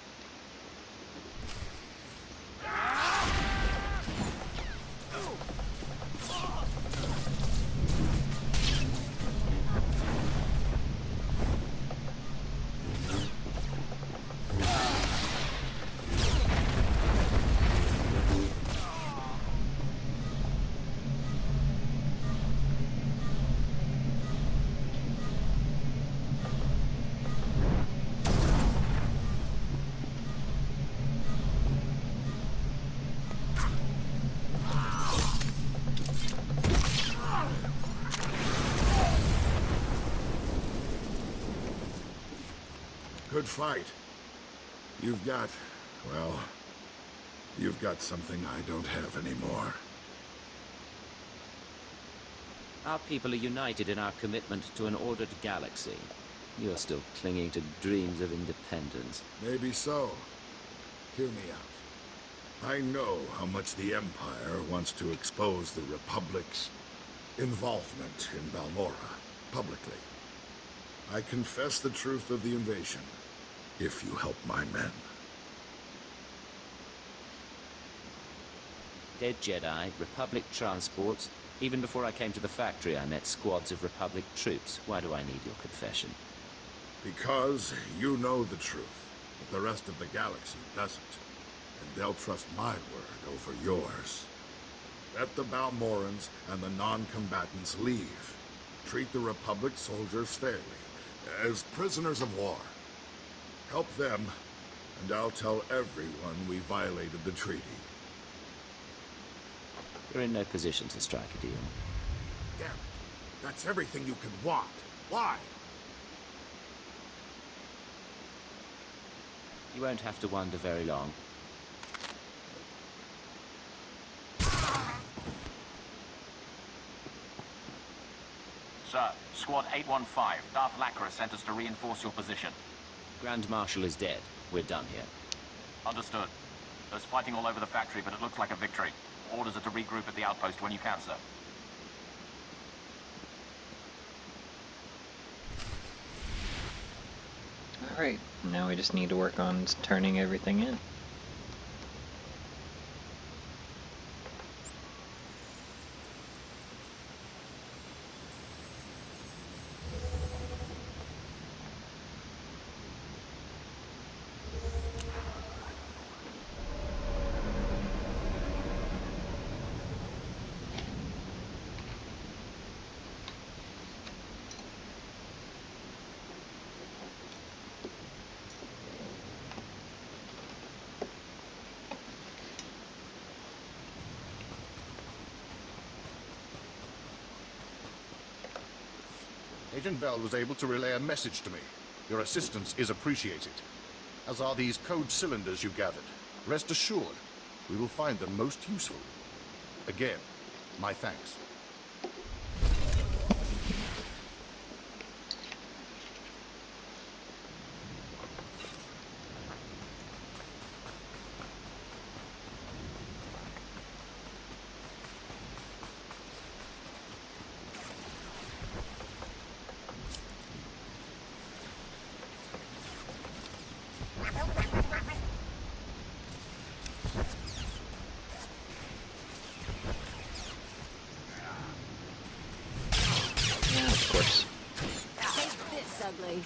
Good fight. You've got, well, you've got something I don't have anymore. Our people are united in our commitment to an ordered galaxy. You're still clinging to dreams of independence. Maybe so. Hear me out. I know how much the Empire wants to expose the Republic's involvement in Balmora publicly. I confess the truth of the invasion, if you help my men. Dead Jedi, Republic transports. Even before I came to the factory, I met squads of Republic troops. Why do I need your confession? Because you know the truth, but the rest of the galaxy doesn't. And they'll trust my word over yours. Let the Balmorans and the non-combatants leave. Treat the Republic soldiers fairly, as prisoners of war. Help them, and I'll tell everyone we violated the treaty. You're in no position to strike a deal. Damn it. That's everything you could want. Why? You won't have to wonder very long. Sir, Squad 815, Darth Lacra sent us to reinforce your position. Grand Marshal is dead. We're done here. Understood. There's fighting all over the factory, but it looks like a victory. Orders are to regroup at the outpost when you can, sir. Alright, now we just need to work on turning everything in. Agent Veld was able to relay a message to me. Your assistance is appreciated. As are these code cylinders you gathered. Rest assured, we will find them most useful. Again, my thanks. Of course. Take this, ugly.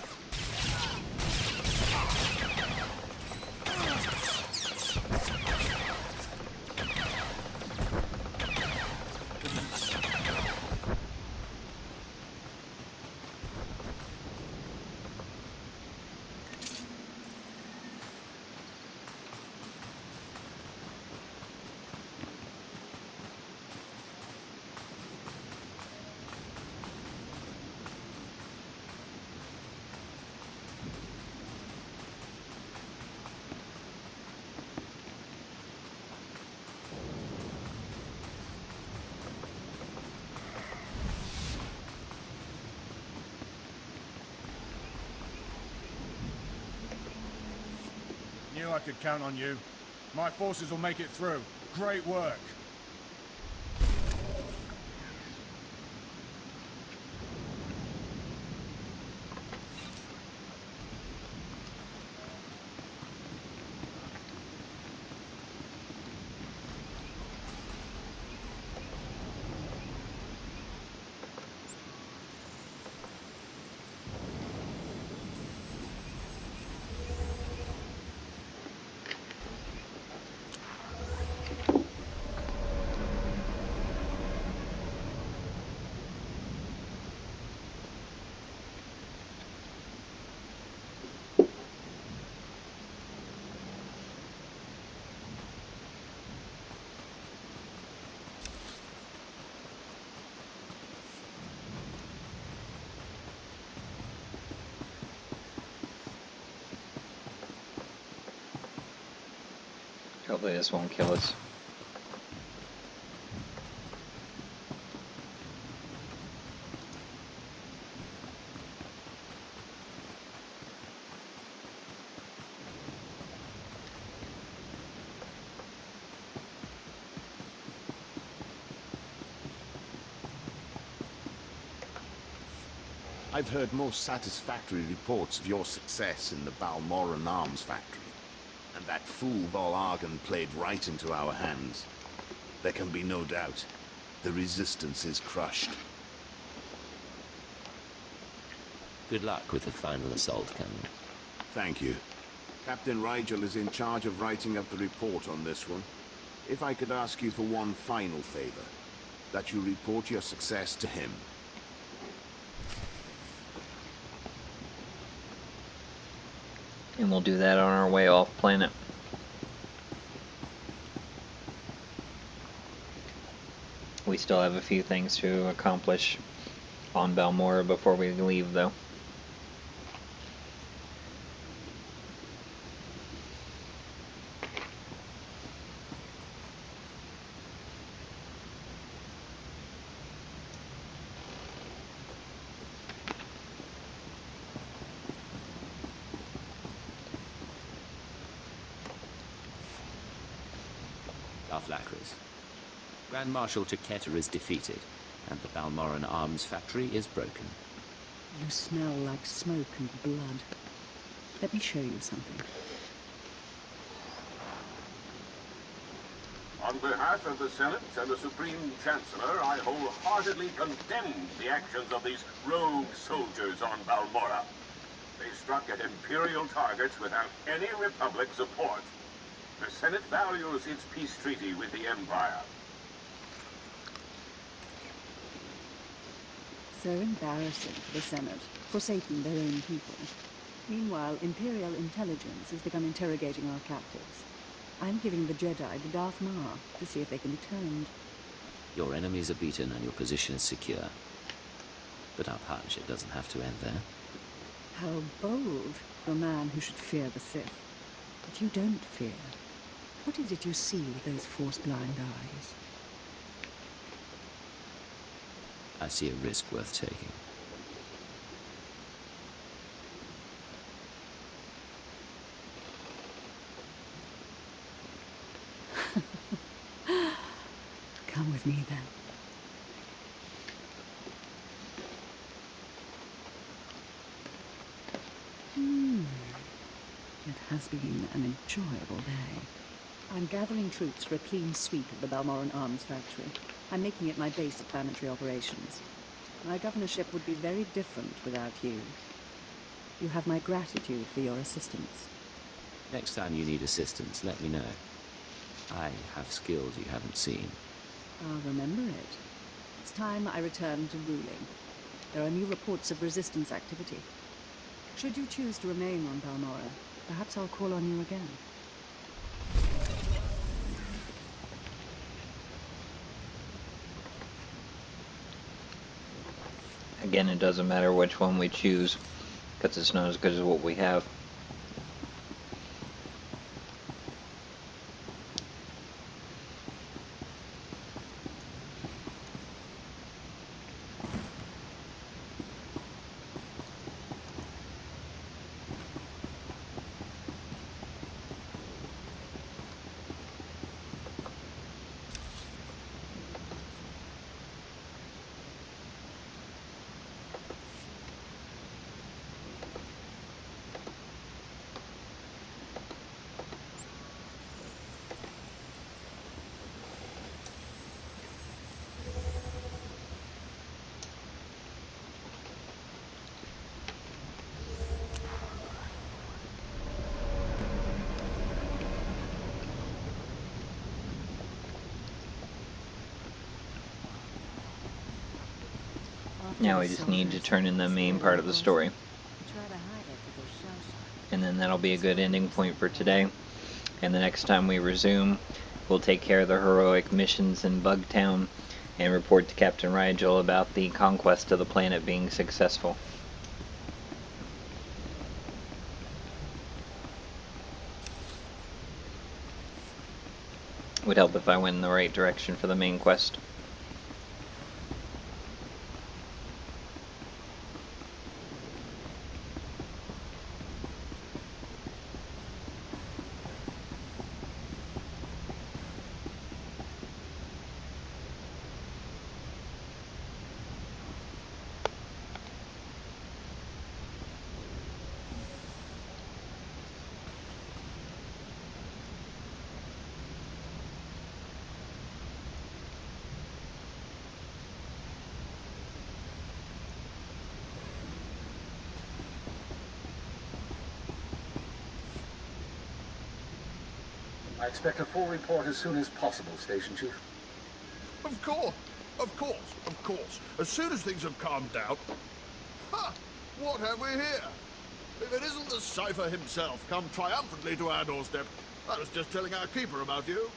Knew I could count on you. My forces will make it through. Great work. Hopefully this won't kill us. I've heard most satisfactory reports of your success in the Balmoran arms factory. And that fool Vol Argon played right into our hands. There can be no doubt. The Resistance is crushed. Good luck with the final assault, Colonel. Thank you. Captain Rigel is in charge of writing up the report on this one. If I could ask you for one final favor, that you report your success to him. And we'll do that on our way off planet. We still have a few things to accomplish on Balmora before we leave, though. Flatlands. Grand Marshal Chiquetta is defeated, and the Balmoran arms factory is broken. You smell like smoke and blood. Let me show you something. On behalf of the Senate and the Supreme Chancellor, I wholeheartedly condemn the actions of these rogue soldiers on Balmora. They struck at Imperial targets without any Republic support. The Senate values its peace treaty with the Empire. So embarrassing for the Senate, forsaking their own people. Meanwhile, Imperial intelligence has begun interrogating our captives. I'm giving the Jedi to Darth Maul to see if they can be turned. Your enemies are beaten and your position is secure. But our partnership doesn't have to end there. How bold for a man who should fear the Sith. But you don't fear. What is it you see with those force-blind eyes? I see a risk worth taking. Come with me, then. It has been an enjoyable day. I'm gathering troops for a clean sweep of the Balmoran arms factory. I'm making it my base of planetary operations. My governorship would be very different without you. You have my gratitude for your assistance. Next time you need assistance, let me know. I have skills you haven't seen. I'll remember it. It's time I return to ruling. There are new reports of resistance activity. Should you choose to remain on Balmora, perhaps I'll call on you again. Again, it doesn't matter which one we choose, because it's not as good as what we have. Now we just need to turn in the main part of the story. And then that'll be a good ending point for today. And the next time we resume, we'll take care of the heroic missions in Bugtown and report to Captain Rigel about the conquest of the planet being successful. Would help if I went in the right direction for the main quest. I expect a full report as soon as possible, Station Chief. Of course, of course, of course. As soon as things have calmed down... Ha! What have we here? If it isn't the Cypher himself, come triumphantly to our doorstep. I was just telling our keeper about you.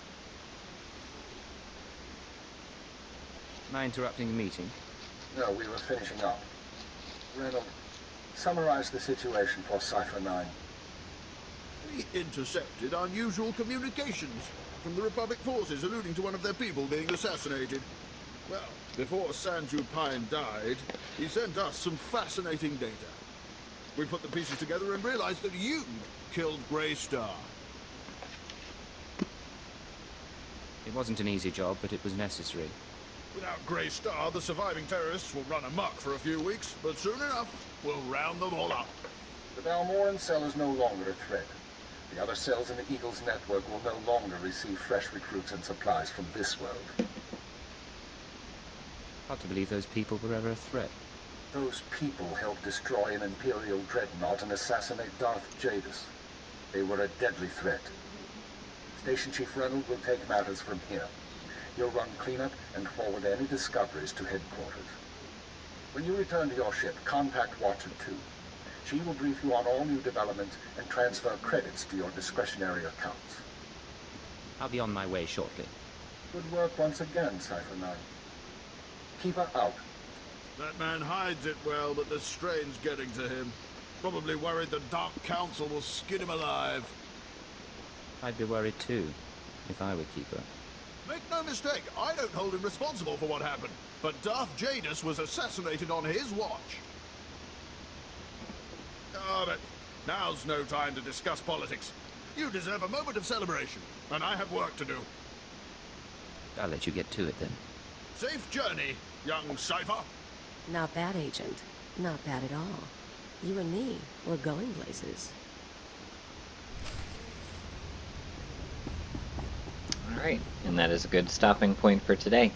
Am I interrupting the meeting? No, we were finishing up. Reynolds, summarize the situation for Cypher 9. We intercepted unusual communications from the Republic forces alluding to one of their people being assassinated. Well, before Sanju Pine died, he sent us some fascinating data. We put the pieces together and realized that you'd killed Grey Star. It wasn't an easy job, but it was necessary. Without Grey Star, the surviving terrorists will run amok for a few weeks, but soon enough, we'll round them all up. The Balmoran cell is no longer a threat. The other cells in the Eagle's network will no longer receive fresh recruits and supplies from this world. Hard to believe those people were ever a threat. Those people helped destroy an Imperial dreadnought and assassinate Darth Jadis. They were a deadly threat. Station Chief Reynolds will take matters from here. He'll run cleanup and forward any discoveries to headquarters. When you return to your ship, contact Watcher 2. She will brief you on all new developments and transfer credits to your discretionary accounts. I'll be on my way shortly. Good work once again, Cypher 9. Keep her out. That man hides it well, but the strain's getting to him. Probably worried the Dark Council will skin him alive. I'd be worried too, if I were Keeper. Make no mistake, I don't hold him responsible for what happened, but Darth Jadis was assassinated on his watch. Ah, but now's no time to discuss politics. You deserve a moment of celebration, and I have work to do. I'll let you get to it then. Safe journey, young Cypher. Not bad, Agent. Not bad at all. You and me, we're going places. Alright, and that is a good stopping point for today.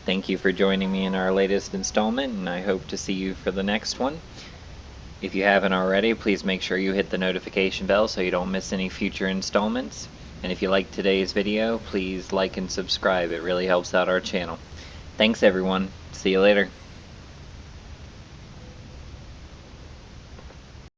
Thank you for joining me in our latest installment, and I hope to see you for the next one. If you haven't already, please make sure you hit the notification bell so you don't miss any future installments. And if you liked today's video, please like and subscribe. It really helps out our channel. Thanks everyone. See you later.